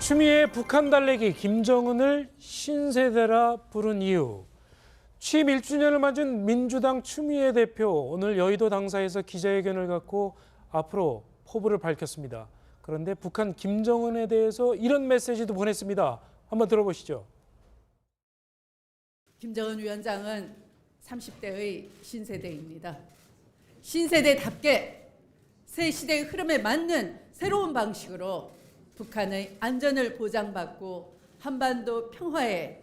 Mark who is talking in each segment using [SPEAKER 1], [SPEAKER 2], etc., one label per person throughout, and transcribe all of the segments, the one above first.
[SPEAKER 1] 추미애 북한 달래기 김정은을 신세대라 부른 이유. 취임 1주년을 맞은 민주당 추미애 대표 오늘 여의도 당사에서 기자회견을 갖고 앞으로 포부를 밝혔습니다. 그런데 북한 김정은에 대해서 이런 메시지도 보냈습니다. 한번 들어보시죠.
[SPEAKER 2] 김정은 위원장은 30대의 신세대입니다. 신세대답게 새 시대의 흐름에 맞는 새로운 방식으로 북한의 안전을 보장받고 한반도 평화에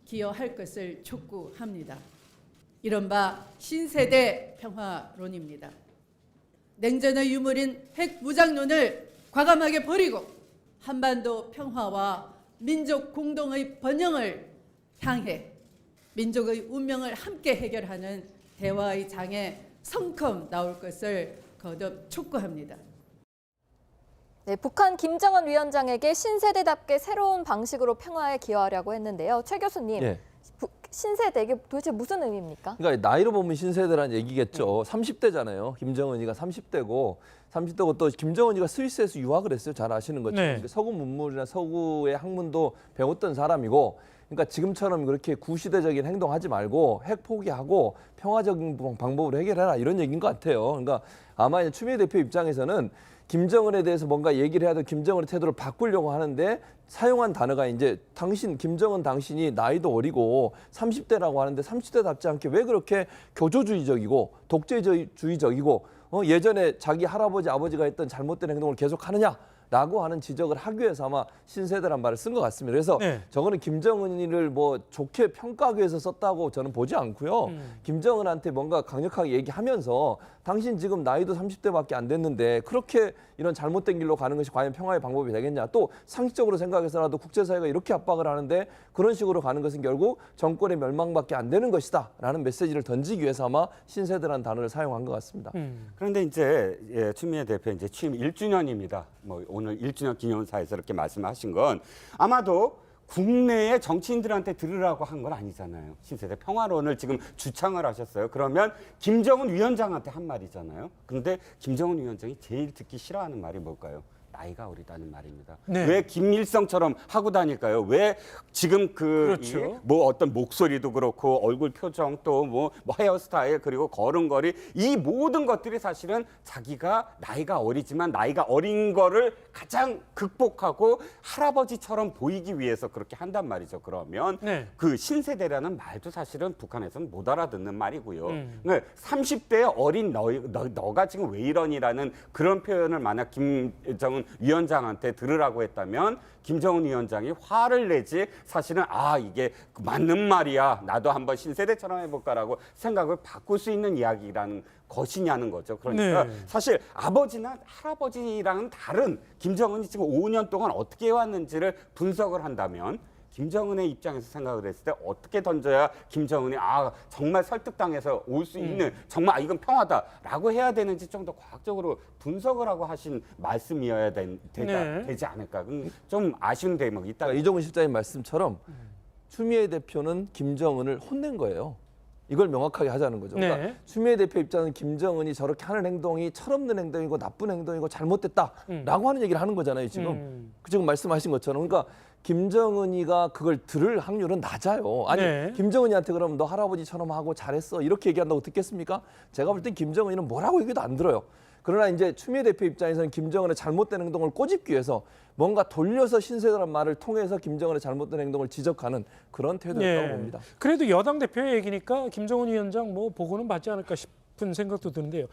[SPEAKER 2] 기여할 것을 촉구합니다. 이른바 신세대 평화론입니다. 냉전의 유물인 핵무장론을 과감하게 버리고 한반도 평화와 민족 공동의 번영을 향해 민족의 운명을 함께 해결하는 대화의 장에 성큼 나올 것을 거듭 촉구합니다.
[SPEAKER 3] 네, 북한 김정은 위원장에게 신세대답게 새로운 방식으로 평화에 기여하려고 했는데요. 최 교수님,
[SPEAKER 4] 예.
[SPEAKER 3] 신세대 이게 도대체 무슨 의미입니까?
[SPEAKER 4] 그러니까 나이로 보면 신세대라는 얘기겠죠. 30대잖아요. 김정은이가 30대고 또 김정은이가 스위스에서 유학을 했어요. 잘 아시는 것처럼.
[SPEAKER 1] 네.
[SPEAKER 4] 서구 문물이나 서구의 학문도 배웠던 사람이고, 그러니까 지금처럼 그렇게 구시대적인 행동하지 말고 핵 포기하고 평화적인 방법으로 해결해라 이런 얘기인 것 같아요. 그러니까 아마 이제 추미애 대표 입장에서는 김정은에 대해서 뭔가 얘기를 해야 돼 김정은의 태도를 바꾸려고 하는데 사용한 단어가 이제 김정은 당신이 나이도 어리고 30대라고 하는데 30대답지 않게 왜 그렇게 교조주의적이고 독재주의적이고 예전에 자기 할아버지 아버지가 했던 잘못된 행동을 계속하느냐라고 하는 지적을 하기 위해서 아마 신세대란 말을 쓴 것 같습니다. 그래서 저거는 김정은이를 뭐 좋게 평가하기 위해서 썼다고 저는 보지 않고요. 김정은한테 뭔가 강력하게 얘기하면서 당신 지금 나이도 30대밖에 안 됐는데 그렇게 이런 잘못된 길로 가는 것이 과연 평화의 방법이 되겠냐. 또 상식적으로 생각해서라도 국제사회가 이렇게 압박을 하는데 그런 식으로 가는 것은 결국 정권의 멸망밖에 안 되는 것이다 라는 메시지를 던지기 위해서 아마 신세대라는 단어를 사용한 것 같습니다.
[SPEAKER 5] 그런데 이제 추미애 대표 이제 취임 1주년입니다. 뭐 오늘 1주년 기념사에서 이렇게 말씀하신 건 아마도 국내의 정치인들한테 들으라고 한 건 아니잖아요. 신세대 평화론을 지금 주창을 하셨어요. 그러면 김정은 위원장한테 한 말이잖아요. 그런데 김정은 위원장이 제일 듣기 싫어하는 말이 뭘까요? 나이가 어리다는 말입니다.
[SPEAKER 1] 네.
[SPEAKER 5] 왜 김일성처럼 하고 다닐까요? 왜 지금
[SPEAKER 1] 그렇죠.
[SPEAKER 5] 뭐 어떤 목소리도 그렇고 얼굴 표정 또 뭐 헤어스타일 그리고 걸음걸이 이 모든 것들이 사실은 자기가 나이가 어리지만 나이가 어린 거를 가장 극복하고 할아버지처럼 보이기 위해서 그렇게 한단 말이죠. 그러면 그 신세대라는 말도 사실은 북한에서는 못 알아듣는 말이고요. 그러니까 30대의 어린 너가 지금 왜 이러니라는 그런 표현을 만약 김정은 위원장한테 들으라고 했다면 김정은 위원장이 화를 내지 사실은 이게 맞는 말이야. 나도 한번 신세대처럼 해볼까라고 생각을 바꿀 수 있는 이야기라는 것이냐는 거죠. 그러니까 사실 아버지나 할아버지랑은 다른 김정은이 지금 5년 동안 어떻게 해왔는지를 분석을 한다면 김정은의 입장에서 생각을 했을 때 어떻게 던져야 김정은이 정말 설득당해서 올 수 있는 정말 이건 평화다라고 해야 되는지 좀 더 과학적으로 분석을 하고 하신 말씀이어야 되지 않을까. 좀 아쉬운 대목이 있다.
[SPEAKER 4] 그러니까 이종훈 실장님 말씀처럼 추미애 대표는 김정은을 혼낸 거예요. 이걸 명확하게 하자는 거죠. 그러니까 추미애 대표 입장은 김정은이 저렇게 하는 행동이 철없는 행동이고 나쁜 행동이고 잘못됐다라고 하는 얘기를 하는 거잖아요. 지금 말씀하신 것처럼. 그러니까 김정은이가 그걸 들을 확률은 낮아요. 아니 김정은이한테 그러면 너 할아버지처럼 하고 잘했어 이렇게 얘기한다고 듣겠습니까? 제가 볼 땐 김정은이는 뭐라고 얘기도 안 들어요. 그러나 이제 추미애 대표 입장에서는 김정은의 잘못된 행동을 꼬집기 위해서 뭔가 돌려서 신세대란 말을 통해서 김정은의 잘못된 행동을 지적하는 그런 태도였다고 봅니다.
[SPEAKER 1] 그래도 여당 대표의 얘기니까 김정은 위원장 뭐 보고는 받지 않을까 싶은 생각도 드는데요.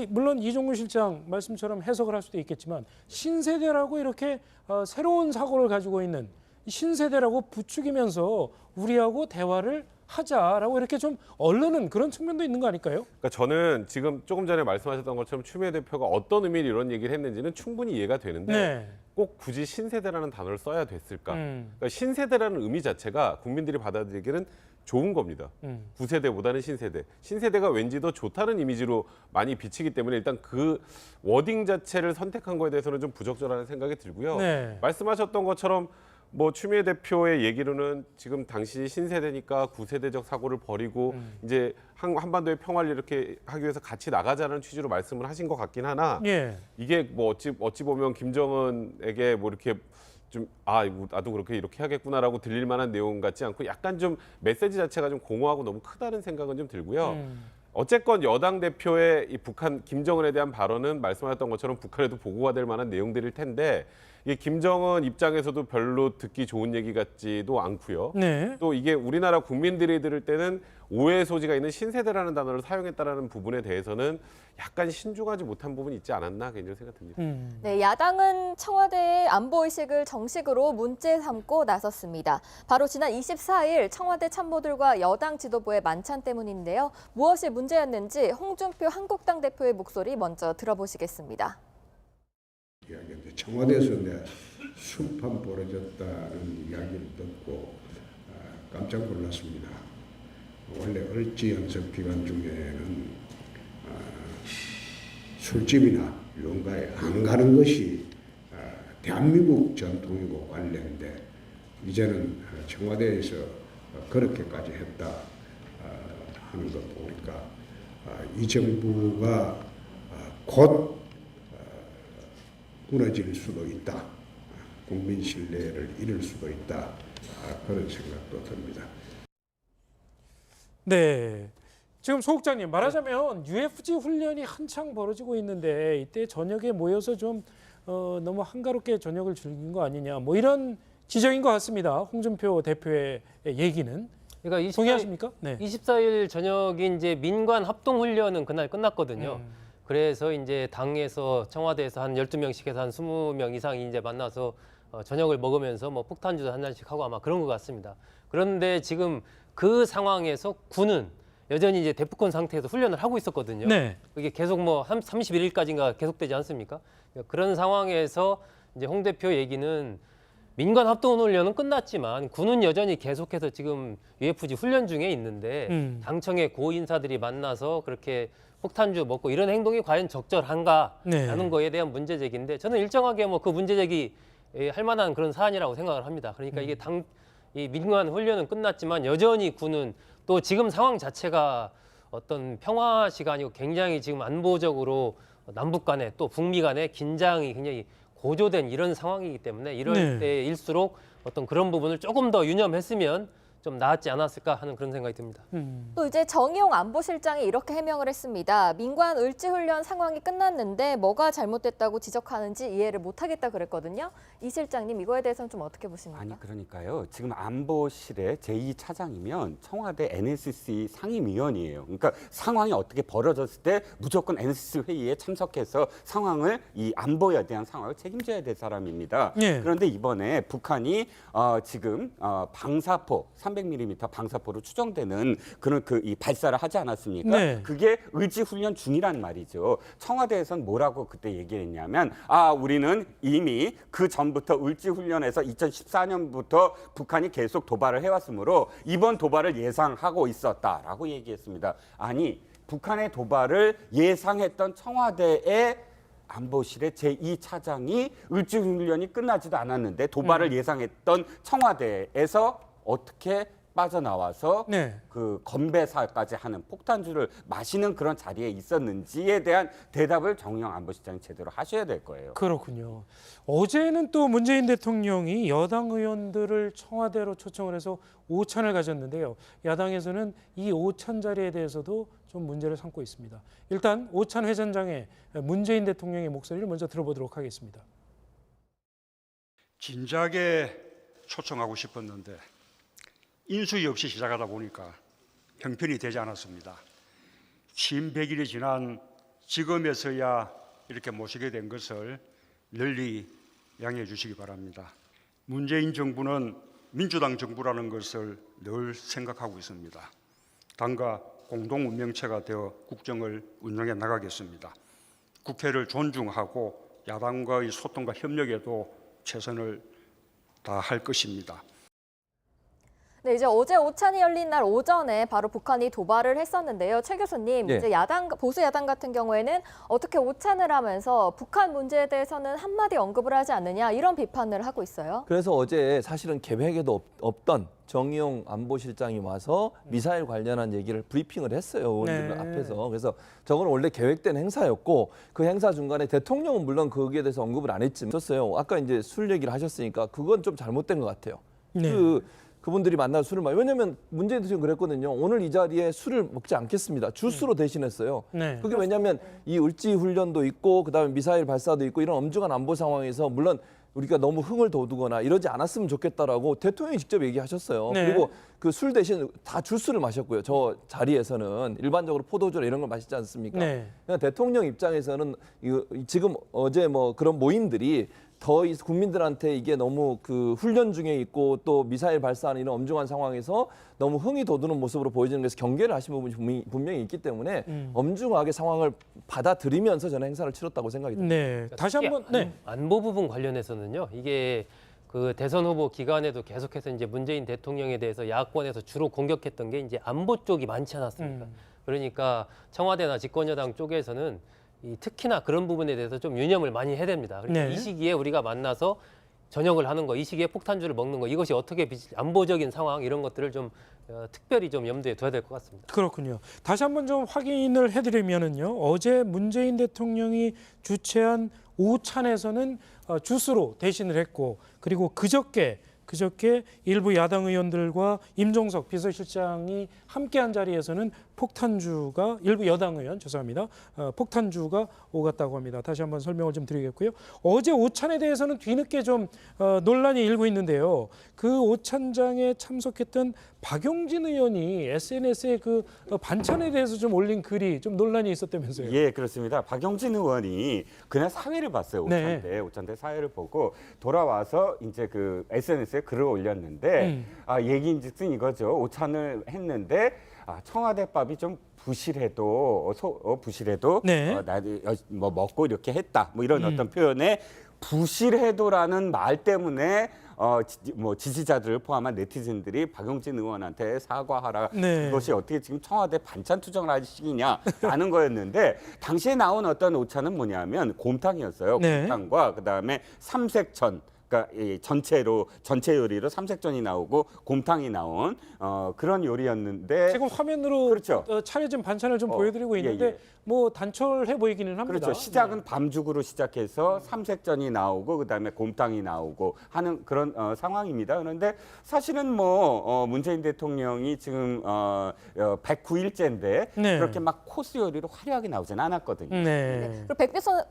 [SPEAKER 1] 물론 이종훈 실장 말씀처럼 해석을 할 수도 있겠지만 신세대라고 이렇게 새로운 사고를 가지고 있는 신세대라고 부추기면서 우리하고 대화를 하자라고 이렇게 좀 얼르는 그런 측면도 있는 거 아닐까요?
[SPEAKER 6] 그러니까 저는 지금 조금 전에 말씀하셨던 것처럼 추미애 대표가 어떤 의미로 이런 얘기를 했는지는 충분히 이해가 되는데 꼭 굳이 신세대라는 단어를 써야 됐을까? 그러니까 신세대라는 의미 자체가 국민들이 받아들이기에는 좋은 겁니다. 9세대보다는 신세대. 신세대가 왠지 더 좋다는 이미지로 많이 비치기 때문에 일단 그 워딩 자체를 선택한 거에 대해서는 좀 부적절하다는 생각이 들고요. 말씀하셨던 것처럼 뭐 추미애 대표의 얘기로는 지금 당시 신세대니까 구세대적 사고를 버리고 이제 한반도의 평화를 이렇게 하기 위해서 같이 나가자는 취지로 말씀을 하신 것 같긴 하나
[SPEAKER 1] 예.
[SPEAKER 6] 이게 뭐 어찌 보면 김정은에게 뭐 이렇게 좀 나도 그렇게 이렇게 하겠구나라고 들릴 만한 내용 같지 않고 약간 좀 메시지 자체가 좀 공허하고 너무 크다는 생각은 좀 들고요. 어쨌건 여당 대표의 이 북한 김정은에 대한 발언은 말씀하셨던 것처럼 북한에도 보고가 될 만한 내용들일 텐데 이게 김정은 입장에서도 별로 듣기 좋은 얘기 같지도 않고요.
[SPEAKER 1] 네.
[SPEAKER 6] 또 이게 우리나라 국민들이 들을 때는 오해의 소지가 있는 신세대라는 단어를 사용했다라는 부분에 대해서는 약간 신중하지 못한 부분이 있지 않았나 개인적으로 생각됩니다.
[SPEAKER 3] 네, 야당은 청와대의 안보의식을 정식으로 문제 삼고 나섰습니다. 바로 지난 24일 청와대 참모들과 여당 지도부의 만찬 때문인데요. 무엇이 문제였는지 홍준표 한국당 대표의 목소리 먼저 들어보시겠습니다.
[SPEAKER 7] 이야기인데 청와대에서 술판 벌어졌다는 이야기를 듣고 깜짝 놀랐습니다. 원래 을지 연석 기간 중에는 술집이나 이런가에 안 가는 것이 대한민국 전통이고 관례인데 이제는 청와대에서 그렇게까지 했다 하는 것 보니까 이 정부가 곧 무너질 수도 있다. 국민 신뢰를 잃을 수도 있다. 그런 생각도 듭니다.
[SPEAKER 1] 네. 지금 소국장님 말하자면 UFG 훈련이 한창 벌어지고 있는데 이때 저녁에 모여서 좀 너무 한가롭게 저녁을 즐긴 거 아니냐 뭐 이런 지적인 것 같습니다. 홍준표 대표의 얘기는
[SPEAKER 8] 그러니까
[SPEAKER 1] 동의하십니까? 네.
[SPEAKER 8] 24일 저녁이 이제 민관 합동 훈련은 그날 끝났거든요. 그래서 이제 당에서 청와대에서 한 12명씩 해서 한 20명 이상이 이제 만나서 저녁을 먹으면서 뭐 폭탄주도 한 잔씩 하고 아마 그런 것 같습니다. 그런데 지금 그 상황에서 군은 여전히 이제 대프콘 상태에서 훈련을 하고 있었거든요.
[SPEAKER 1] 네.
[SPEAKER 8] 그게 계속 뭐 31일까지인가 계속되지 않습니까? 그런 상황에서 이제 홍 대표 얘기는 민관 합동 훈련은 끝났지만 군은 여전히 계속해서 지금 UFG 훈련 중에 있는데 당청의 고 인사들이 만나서 그렇게 폭탄주 먹고 이런 행동이 과연 적절한가라는
[SPEAKER 1] 네.
[SPEAKER 8] 거에 대한 문제 제기인데 저는 일정하게 뭐 그 문제 제기 할 만한 그런 사안이라고 생각을 합니다. 그러니까 이게 이 민관 훈련은 끝났지만 여전히 군은 또 지금 상황 자체가 어떤 평화 시간이고 굉장히 지금 안보적으로 남북 간에 또 북미 간에 긴장이 굉장히 고조된 이런 상황이기 때문에 이럴
[SPEAKER 1] 네.
[SPEAKER 8] 때일수록 어떤 그런 부분을 조금 더 유념했으면 좀 나았지 않았을까 하는 그런 생각이 듭니다.
[SPEAKER 3] 또 이제 정의용 안보실장이 이렇게 해명을 했습니다. 민관 을지훈련 상황이 끝났는데 뭐가 잘못됐다고 지적하는지 이해를 못하겠다 그랬거든요. 이 실장님 이거에 대해서는 좀 어떻게 보십니까?
[SPEAKER 5] 아니 그러니까요. 지금 안보실의 제2차장이면 청와대 NSC 상임위원이에요. 그러니까 상황이 어떻게 벌어졌을 때 무조건 NSC 회의에 참석해서 상황을 이 안보에 대한 상황을 책임져야 될 사람입니다.
[SPEAKER 1] 예.
[SPEAKER 5] 그런데 이번에 북한이 지금 방사포 300mm 방사포로 추정되는 그런 이 발사를 하지 않았습니까?
[SPEAKER 1] 네.
[SPEAKER 5] 그게 의지훈련 중이란 말이죠. 청와대에서는 뭐라고 그때 얘기했냐면 우리는 이미 그 전부터 의지훈련에서 2014년부터 북한이 계속 도발을 해왔으므로 이번 도발을 예상하고 있었다라고 얘기했습니다. 아니 북한의 도발을 예상했던 청와대의 안보실의 제2차장이 을지훈련이 끝나지도 않았는데 도발을 예상했던 청와대에서 어떻게 빠져나와서
[SPEAKER 1] 네.
[SPEAKER 5] 그 건배사까지 하는 폭탄주를 마시는 그런 자리에 있었는지에 대한 대답을 정의용 안보실장이 제대로 하셔야 될 거예요.
[SPEAKER 1] 그렇군요. 어제는 또 문재인 대통령이 여당 의원들을 청와대로 초청을 해서 오찬을 가졌는데요. 야당에서는 이 오찬 자리에 대해서도 좀 문제를 삼고 있습니다. 일단 오찬 회전장의 문재인 대통령의 목소리를 먼저 들어보도록 하겠습니다.
[SPEAKER 9] 진작에 초청하고 싶었는데 인수위 없이 시작하다 보니까 형편이 되지 않았습니다. 취임 100일이 지난 지금에서야 이렇게 모시게 된 것을 널리 양해해 주시기 바랍니다. 문재인 정부는 민주당 정부라는 것을 늘 생각하고 있습니다. 당과 공동 운명체가 되어 국정을 운영해 나가겠습니다. 국회를 존중하고 야당과의 소통과 협력에도 최선을 다할 것입니다.
[SPEAKER 3] 네, 이제 어제 오찬이 열린 날 오전에 바로 북한이 도발을 했었는데요. 최 교수님,
[SPEAKER 4] 예.
[SPEAKER 3] 이제 보수 야당 같은 경우에는 어떻게 오찬을 하면서 북한 문제에 대해서는 한마디 언급을 하지 않느냐 이런 비판을 하고 있어요.
[SPEAKER 4] 그래서 어제 사실은 계획에도 없던 정의용 안보실장이 와서 미사일 관련한 얘기를 브리핑을 했어요. 의원들
[SPEAKER 1] 네.
[SPEAKER 4] 앞에서. 그래서 저건 원래 계획된 행사였고 그 행사 중간에 대통령은 물론 거기에 대해서 언급을 안 했지만 썼어요. 아까 이제 술 얘기를 하셨으니까 그건 좀 잘못된 것 같아요.
[SPEAKER 1] 네.
[SPEAKER 4] 그분들이 만나서 술을 왜냐면 문재인 대통령이 그랬거든요. 오늘 이 자리에 술을 먹지 않겠습니다. 주스로 대신했어요.
[SPEAKER 1] 네.
[SPEAKER 4] 그게 왜냐하면 이 을지 훈련도 있고 그다음에 미사일 발사도 있고 이런 엄중한 안보 상황에서 물론 우리가 너무 흥을 돋우거나 이러지 않았으면 좋겠다라고 대통령이 직접 얘기하셨어요.
[SPEAKER 1] 네.
[SPEAKER 4] 그리고 그 술 대신 다 주스를 마셨고요. 저 자리에서는 일반적으로 포도주나 이런 걸 마시지 않습니까?
[SPEAKER 1] 네.
[SPEAKER 4] 그러니까 대통령 입장에서는 지금 어제 뭐 그런 모임들이 더 국민들한테 이게 너무 그 훈련 중에 있고 또 미사일 발사하는 이런 엄중한 상황에서 너무 흥이 돋우는 모습으로 보여지는 것에서 경계를 하신 부분이 분명히 있기 때문에 엄중하게 상황을 받아들이면서 저는 행사를 치렀다고 생각이 듭니다.
[SPEAKER 1] 네. 다시 한번 네.
[SPEAKER 8] 안보 부분 관련해서는요. 이게 그 대선 후보 기간에도 계속해서 이제 문재인 대통령에 대해서 야권에서 주로 공격했던 게 이제 안보 쪽이 많지 않았습니까? 그러니까 청와대나 집권여당 쪽에서는 특히나 그런 부분에 대해서 좀 유념을 많이 해야 됩니다. 그러니까
[SPEAKER 1] 네.
[SPEAKER 8] 이 시기에 우리가 만나서 저녁을 하는 거, 이 시기에 폭탄주를 먹는 거, 이것이 어떻게 안보적인 상황 이런 것들을 좀 특별히 좀 염두에 둬야 될 것 같습니다.
[SPEAKER 1] 그렇군요. 다시 한번 좀 확인을 해드리면은요. 어제 문재인 대통령이 주최한 오찬에서는 주스로 대신을 했고 그리고 그저께 일부 야당 의원들과 임종석 비서실장이 함께한 자리에서는 폭탄주가 일부 여당 의원 죄송합니다. 폭탄주가 오갔다고 합니다. 다시 한번 설명을 좀 드리겠고요. 어제 오찬에 대해서는 뒤늦게 좀 논란이 일고 있는데요. 그 오찬장에 참석했던 박용진 의원이 SNS에 그 반찬에 대해서 좀 올린 글이 좀 논란이 있었다면서요.
[SPEAKER 5] 예, 그렇습니다. 박용진 의원이 그날 사회를 봤어요. 오찬 때, 오찬 때 사회를 보고 돌아와서 이제 그 SNS에 글을 올렸는데 얘기인즉슨 이거죠. 오찬을 했는데 청와대 밥이 좀 부실해도
[SPEAKER 1] 네.
[SPEAKER 5] 나도 뭐 먹고 이렇게 했다. 뭐 이런 어떤 표현에 부실해도라는 말 때문에 뭐 지지자들을 포함한 네티즌들이 박용진 의원한테 사과하라.
[SPEAKER 1] 네.
[SPEAKER 5] 그것이 어떻게 지금 청와대 반찬 투정을 할 시기냐라는 거였는데 당시에 나온 어떤 오찬은 뭐냐면 곰탕이었어요.
[SPEAKER 1] 네.
[SPEAKER 5] 곰탕과 그다음에 삼색천. 그러니까 이 전체 요리로 삼색전이 나오고 곰탕이 나온 그런 요리였는데
[SPEAKER 1] 지금 화면으로
[SPEAKER 5] 그렇죠.
[SPEAKER 1] 차려진 반찬을 좀 보여드리고 있는데
[SPEAKER 5] 예.
[SPEAKER 1] 뭐 단촐해 보이기는 합니다.
[SPEAKER 5] 그렇죠. 시작은 밤죽으로 시작해서 삼색전이 나오고 그다음에 곰탕이 나오고 하는 그런 상황입니다. 그런데 사실은 뭐 문재인 대통령이 지금 109일째인데
[SPEAKER 1] 네.
[SPEAKER 5] 그렇게 막 코스 요리로 화려하게 나오진 않았거든요.
[SPEAKER 1] 네.
[SPEAKER 3] 그리고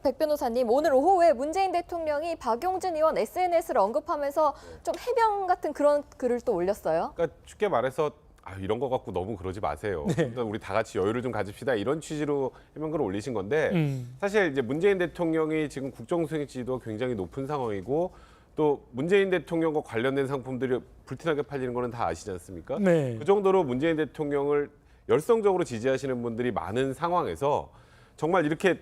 [SPEAKER 3] 백 변호사님, 오늘 오후에 문재인 대통령이 박용진 의원 SNS를 언급하면서 좀 해명 같은 그런 글을 또 올렸어요.
[SPEAKER 6] 그러니까 쉽게 말해서 이런 거 갖고 너무 그러지 마세요. 일단 우리 다 같이 여유를 좀 가집시다. 이런 취지로 해명글을 올리신 건데 사실 이제 문재인 대통령이 지금 국정수행 지지도가 굉장히 높은 상황이고 또 문재인 대통령과 관련된 상품들이 불티나게 팔리는 거는 다 아시지 않습니까?
[SPEAKER 1] 네.
[SPEAKER 6] 그 정도로 문재인 대통령을 열성적으로 지지하시는 분들이 많은 상황에서 정말 이렇게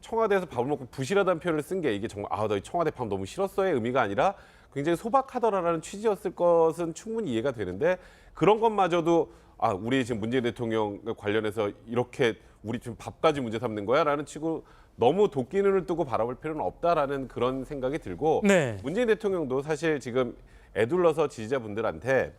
[SPEAKER 6] 청와대에서 밥을 먹고 부실하다는 표현을 쓴 게 이게 정말 나 청와대 밥 너무 싫었어의 의미가 아니라 굉장히 소박하더라라는 취지였을 것은 충분히 이해가 되는데 그런 것마저도 우리 지금 문재인 대통령 관련해서 이렇게 우리 지금 밥까지 문제 삼는 거야라는 식으로 너무 도끼 눈을 뜨고 바라볼 필요는 없다라는 그런 생각이 들고
[SPEAKER 1] 네.
[SPEAKER 6] 문재인 대통령도 사실 지금 애둘러서 지지자분들한테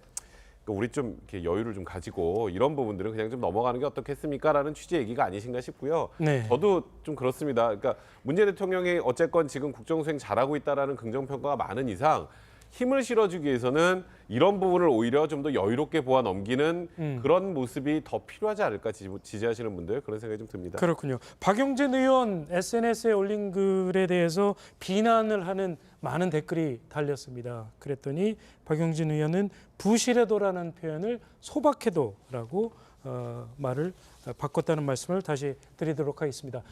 [SPEAKER 6] 우리 좀 이렇게 여유를 좀 가지고 이런 부분들은 그냥 좀 넘어가는 게 어떻겠습니까라는 취지의 얘기가 아니신가 싶고요.
[SPEAKER 1] 네.
[SPEAKER 6] 저도 좀 그렇습니다. 그러니까 문재인 대통령이 어쨌건 지금 국정수행 잘하고 있다라는 긍정평가가 많은 이상 힘을 실어주기 위해서는 이런 부분을 오히려 좀 더 여유롭게 보아 넘기는 그런 모습이 더 필요하지 않을까 지지하시는 분들 그런 생각이 좀 듭니다.
[SPEAKER 1] 그렇군요. 박용진 의원 SNS에 올린 글에 대해서 비난을 하는 많은 댓글이 달렸습니다. 그랬더니 박용진 의원은 부실해도라는 표현을 소박해도라고 말을 바꿨다는 말씀을 다시 드리도록 하겠습니다.